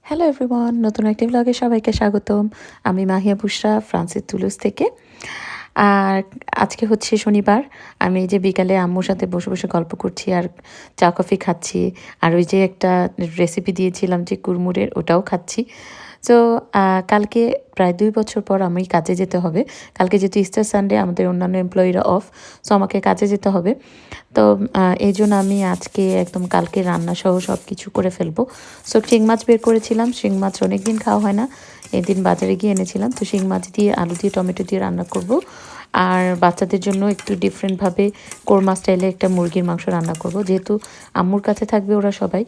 Hello everyone, নতুন একটি ব্লগে সবাইকে স্বাগতম। আমি মাহিয়া বুশরা ফ্রান্সের তুলুস থেকে। আর আজকে হচ্ছে শনিবার। আমি এই যে বিকালে আম্মুর সাথে বসে বসে গল্প করছি আর চা কফি খাচ্ছি। আর ওই যে একটা রেসিপি দিয়েছিলাম যে কুরমুরের, ওটাও খাচ্ছি। সো কালকে প্রায় 2 বছর পর আমি কাজে যেতে হবে। কালকে যেহেতু ইস্টার সানডে, আমাদের অন্যান্য এমপ্লয়িরা অফ, সো আমাকে কাজে যেতে হবে। তো এই জন্য আমি আজকে একদম কালকে রান্নাসহ সব কিছু করে ফেলবো। সো শিং মাছ বের করেছিলাম। শিং মাছ অনেক দিন খাওয়া হয় না, এদিন বাজারে গিয়ে এনেছিলাম। তো শিং মাছ দিয়ে আলু দিয়ে টমেটো দিয়ে রান্না করব। আর বাচ্চাদের জন্য একটু ডিফারেন্টভাবে কোরমা স্টাইলে একটা মুরগির মাংস রান্না করব। যেহেতু আম্মুর কাছে থাকবে ওরা সবাই,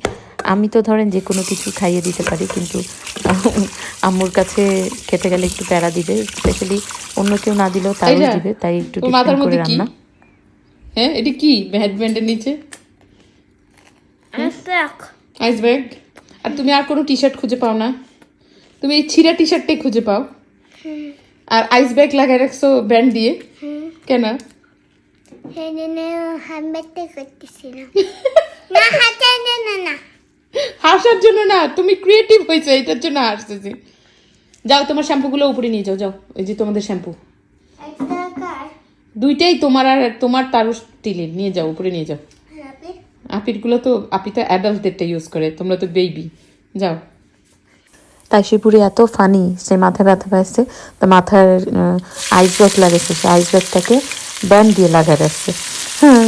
আমি তো ধরেন যে কোনো কিছু খাইয়ে দিতে পারি, কিন্তু আম্মুর কাছে খেতে গেলে একটু প্যারা দিবে, স্পেশালি অন্য কেউ না দিলেও তারও এইটা দিবে, তাই একটু তোর মাথার ডিফারেন্ট করে মধ্যে কি? রান্না। হ্যাঁ, এটা কি হেডব্যান্ডের নিচে? Ice bag. আর তুমি আর কোনো টি শার্ট খুঁজে পাও না? তুমি এই ছিঁড়া টি শার্টটাই খুঁজে পাও। আর আইস ব্যাগ লাগাই রাখছো ব্যান্ড দিয়ে কেন? হাসার জন্য না, তুমি ক্রিয়েটিভ হয়েছে, এটার জন্য হাসতেছি। যাও তোমার শ্যাম্পুগুলো উপরে নিয়ে যাও, যাও। এই যে তোমাদের শ্যাম্পু দুইটাই তোমার, আর তোমার তারু স্টিলের, নিয়ে যাও উপরে নিয়ে যাও। আপিরগুলো তো আপি তো অ্যাডাল্টদেরটা ইউজ করে, তোমরা তো বেবি। যাও। তাই শিবপুরি এত ফানি, সে মাথায় ব্যথা পাইছে, তো মাথার আইস ব্যাগ লাগাইছে, সে আইস ব্যাগটাকে ব্যান্ড দিয়ে লাগাই রাখছে। হ্যাঁ,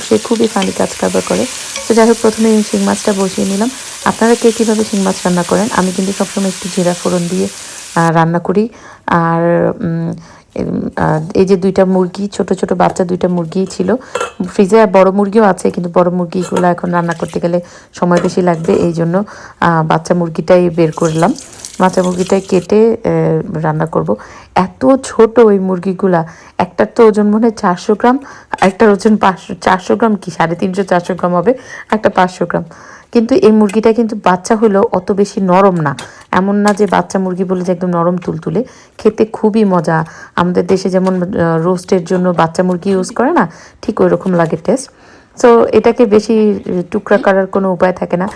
সে খুবই ফানি কাজ কারবার করে। তো যাই হোক, প্রথমে এই শিং মাছটা বসিয়ে নিলাম। আপনারা কে কীভাবে শিং মাছ রান্না করেন? আমি কিন্তু সবসময় একটু জিরা ফোড়ন দিয়ে রান্না করি। আর এই যে 2টা মুরগি, ছোট ছোট বাচ্চা 2টা মুরগি ছিল ফ্রিজে, বড় মুরগিও আছে, কিন্তু বড় মুরগিগুলো এখন রান্না করতে গেলে সময় বেশি লাগবে, এই জন্য বাচ্চা মুরগিটাই বের করলাম। বাচ্চা মুরগিটাই কেটে রান্না করব। এত ছোট ওই মুরগিগুলা, একটার তো ওজন মনে হয় 400 গ্রাম, একটার ওজন 400 গ্রাম কি 350-400 গ্রাম হবে, একটা 500 গ্রাম। কিন্তু এই মুরগিটা কিন্তু বাচ্চা হলেও অত বেশি নরম না। এমন না যে বাচ্চা মুরগি বলে যে একদম নরম তুলতুলে, খেতে খুবই মজা। আমাদের দেশে যেমন রোস্টের জন্য বাচ্চা মুরগি ইউজ করে না, ঠিক ওই রকম লাগে টেস্ট। সো এটাকে বেশি টুকরা করার কোনো উপায় থাকে না।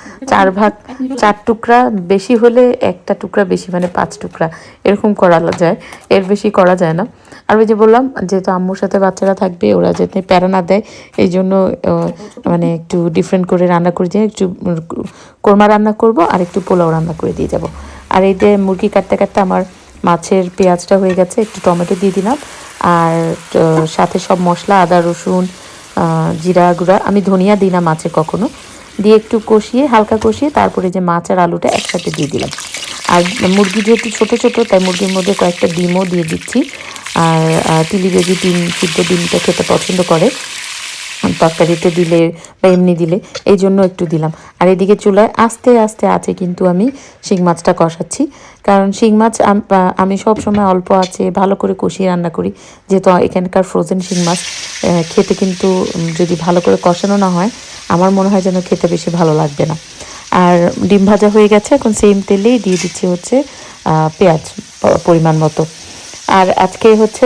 4 টুকরা, বেশি হলে একটা টুকরা বেশি, মানে 5 টুকরা এরকম করা যায়, এর বেশি করা যায় না। আর ওই যে বললাম, যেহেতু আম্মুর সাথে বাচ্চারা থাকবে, ওরা যাতে প্যারা না দেয়, এই জন্য মানে একটু ডিফারেন্ট করে রান্না করে দিয়ে একটু কোরমা রান্না করব, আর একটু পোলাও রান্না করে দিয়ে যাব। আর এই যে মুরগি কাটতে কাটতে আমার মাছের পেঁয়াজটা হয়ে গেছে, একটু টমেটো দিয়ে দিলাম। আর সাথে সব মশলা, আদা রসুন জিরা গুঁড়া, আমি ধনিয়া দিই না মাছে কখনো, দিয়ে একটু কষিয়ে, হালকা কষিয়ে, তারপরে যে মাছ আর আলুটা একসাথে দিয়ে দিলাম। আর মুরগি যেহেতু ছোটো ছোটো, তাই মুরগির মধ্যে কয়েকটা ডিমও দিয়ে দিচ্ছি। আর তিলি বেবি ডিম, সিদ্ধ ডিমটা খেতে পছন্দ করে, তরকারিতে দিলে বা এমনি দিলে, এই জন্য একটু দিলাম। আর এদিকে চুলায় আস্তে আস্তে আছে কিন্তু আমি শিং মাছটা কষাচ্ছি, কারণ শিং মাছ আমি সব সময় অল্প আছে ভালো করে কষিয়ে রান্না করি, যেহেতু এখানকার ফ্রোজেন শিং মাছ খেতে কিন্তু যদি ভালো করে কষানো না হয়, আমার মনে হয় যেন খেতে বেশি ভালো লাগবে না। আর ডিম ভাজা হয়ে গেছে, এখন সেম তেলেই দিয়ে দিচ্ছি হচ্ছে পেঁয়াজ পরিমাণ মতো। আর আজকে হচ্ছে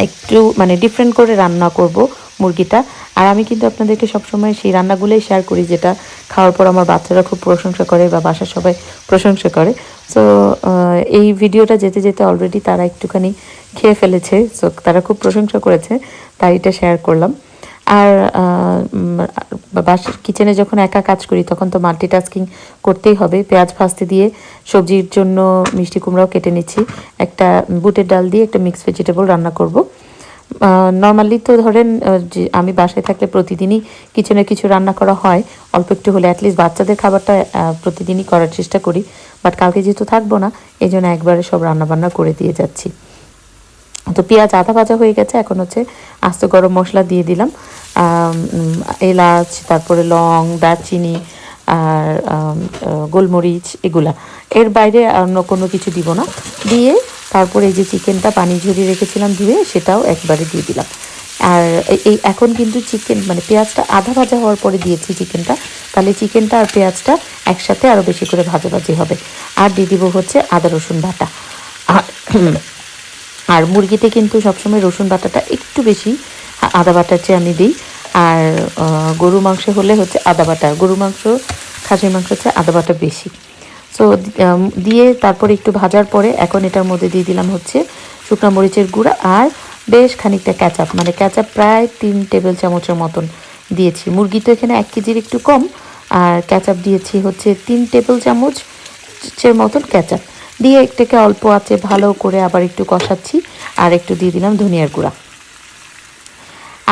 একটু মানে ডিফারেন্ট করে রান্না করব মুরগিটা। আর আমি কিন্তু আপনাদেরকে সবসময় সেই রান্নাগুলোই শেয়ার করি, যেটা খাওয়ার পর আমার বাচ্চারা খুব প্রশংসা করে বা বাসার সবাই প্রশংসা করে। সো এই ভিডিওটা যেতে যেতে অলরেডি তারা একটুখানি খেয়ে ফেলেছে, সো তারা খুব প্রশংসা করেছে, তাই এটা শেয়ার করলাম। আর বাসার কিচেনে যখন একা কাজ করি, তখন তো মাল্টিটাস্কিং করতেই হবে। পেঁয়াজ ভাজতে দিয়ে সবজির জন্য মিষ্টি কুমড়াও কেটে নিচ্ছি, একটা বুটের ডাল দিয়ে একটা মিক্স ভেজিটেবল রান্না করব। নর্মালি তো ধরেন যে আমি বাসায় থাকলে প্রতিদিনই কিচেনে কিছু রান্না করা হয়, অল্প একটু হলে, অ্যাটলিস্ট বাচ্চাদের খাবারটা প্রতিদিনই করার চেষ্টা করি। বাট কালকে যেহেতু থাকবো না, এই জন্য একবারে সব রান্নাবান্না করে দিয়ে যাচ্ছি। তো পেঁয়াজ আধা ভাজা হয়ে গেছে, এখন হচ্ছে আস্ত গরম মশলা দিয়ে দিলাম, এলাচ, তারপরে লং, দারচিনি আর গোলমরিচ, এগুলা। এর বাইরে অন্য কোনো কিছু দিব না। দিয়ে তারপরে এই যে চিকেনটা পানি ঝরিয়ে রেখেছিলাম ধুয়ে, সেটাও একবারে দিয়ে দিলাম। আর এই এখন কিন্তু চিকেন মানে পেঁয়াজটা আধা ভাজা হওয়ার পরে দিয়েছি চিকেনটা, তাহলে চিকেনটা আর পেঁয়াজটা একসাথে আরও বেশি করে ভাজাভাজি হবে। আর দিয়ে দিব হচ্ছে আদা রসুন বাটা। আর মুরগিতে কিন্তু সবসময় রসুন বাটাটা একটু বেশি আদা বাটার চেয়ে আমি দিই। আর গরু মাংস হলে হচ্ছে আদা বাটা, গরু মাংস খাসির মাংস হচ্ছে আদা বাটা বেশি। সো দিয়ে তারপরে একটু ভাজার পরে এখন এটার মধ্যে দিয়ে দিলাম হচ্ছে শুকনো মরিচের গুঁড়া আর বেশ খানিকটা ক্যাচাপ, মানে ক্যাচাপ প্রায় 3 টেবিল চামচের মতন দিয়েছি। মুরগি তো এখানে 1 কেজির একটু কম, আর ক্যাচাপ দিয়েছি হচ্ছে 3 টেবিল চামচের মতন ক্যাচাপ দিয়ে একটাকে অল্প আছে ভালো করে আবার একটু কষাচ্ছি। আর একটু দিয়ে দিলাম ধনিয়ার গুঁড়া।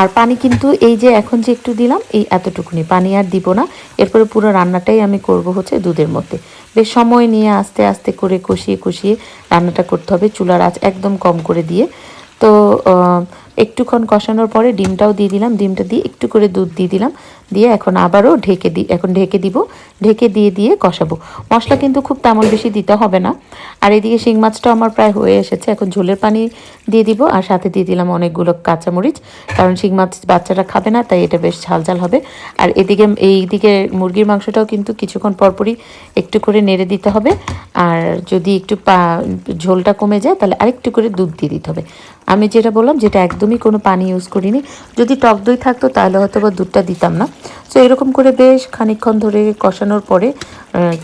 আর পানি কিন্তু এই যে এখন যে একটু দিলাম এই এতটুকুনি, পানি আর দিব না। এরপরে পুরো রান্নাটাই আমি করব হচ্ছে দুধের মধ্যে। বেশ সময় নিয়ে আস্তে আস্তে করে কষিয়ে কষিয়ে রান্নাটা করতে হবে, চুলার আঁচ একদম কম করে দিয়ে। তো একটুক্ষণ কষানোর পরে ডিমটাও দিয়ে দিলাম, ডিমটা দিয়ে একটু করে দুধ দিয়ে দিলাম, দিয়ে এখন আবারও ঢেকে দিব, ঢেকে দিয়ে কষাবো। মশলা কিন্তু খুব তেমন বেশি দিতে হবে না। আর এদিকে শিং মাছটাও আমার প্রায় হয়ে এসেছে, এখন ঝোলের পানি দিয়ে দিব আর সাথে দিয়ে দিলাম অনেকগুলো কাঁচামরিচ, কারণ শিং মাছ বাচ্চারা খাবে না, তাই এটা বেশ ঝাল ঝাল হবে। আর এইদিকে মুরগির মাংসটাও কিন্তু কিছুক্ষণ পরপরই একটু করে নেড়ে দিতে হবে। আর যদি একটু ঝোলটা কমে যায় তাহলে আরেকটু করে দুধ দিয়ে দিতে হবে। আমি যেটা বললাম, যেটা একদমই কোনো পানি ইউজ করিনি। যদি টক দই থাকতো তাহলে হয়তো বা দুধটা দিতাম না। সো এরকম করে বেশ খানিকক্ষণ ধরে কষানোর পরে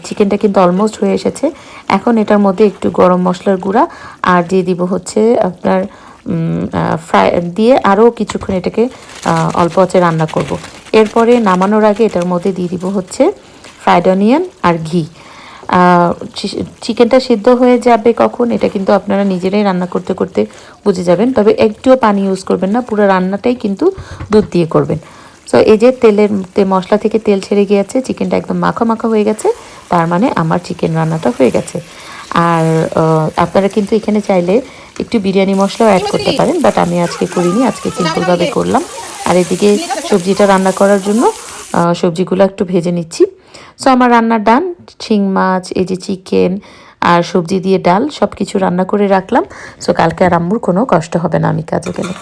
চিকেনটা কিন্তু অলমোস্ট হয়ে এসেছে। এখন এটার মধ্যে একটু গরম মশলার গুঁড়া আর দিয়ে দিব হচ্ছে আপনার ফ্রাই দিয়ে আরও কিছুক্ষণ এটাকে অল্প আঁচে রান্না করব। এরপরে নামানোর আগে এটার মধ্যে দিয়ে দিব হচ্ছে ফ্রাইড অনিয়ন আর ঘি। চিকেনটা সিদ্ধ হয়ে যাবে কখন এটা কিন্তু আপনারা নিজেরাই রান্না করতে করতে বুঝে যাবেন, তবে একটুও পানি ইউজ করবেন না, পুরো রান্নাটাই কিন্তু দুধ দিয়ে করবেন। সো এই যে মশলা থেকে তেল ছেড়ে গিয়েছে, চিকেনটা একদম মাখা মাখা হয়ে গেছে, তার মানে আমার চিকেন রান্নাটা হয়ে গেছে। আর আপনারা কিন্তু এখানে চাইলে একটু বিরিয়ানি মশলাও অ্যাড করতে পারেন, বাট আমি আজকে করিনি, আজকে সিম্পলভাবে করলাম। আর এদিকে সবজিটা রান্না করার জন্য সবজিগুলো একটু ভেজে নিচ্ছি। সো আমার রান্না ডান, শিং মাছ, এই যে চিকেন আর সবজি দিয়ে ডাল সব কিছু রান্না করে রাখলাম। সো কালকে আর আম্মুর কোনো কষ্ট হবে না আমি কাজে গেলে।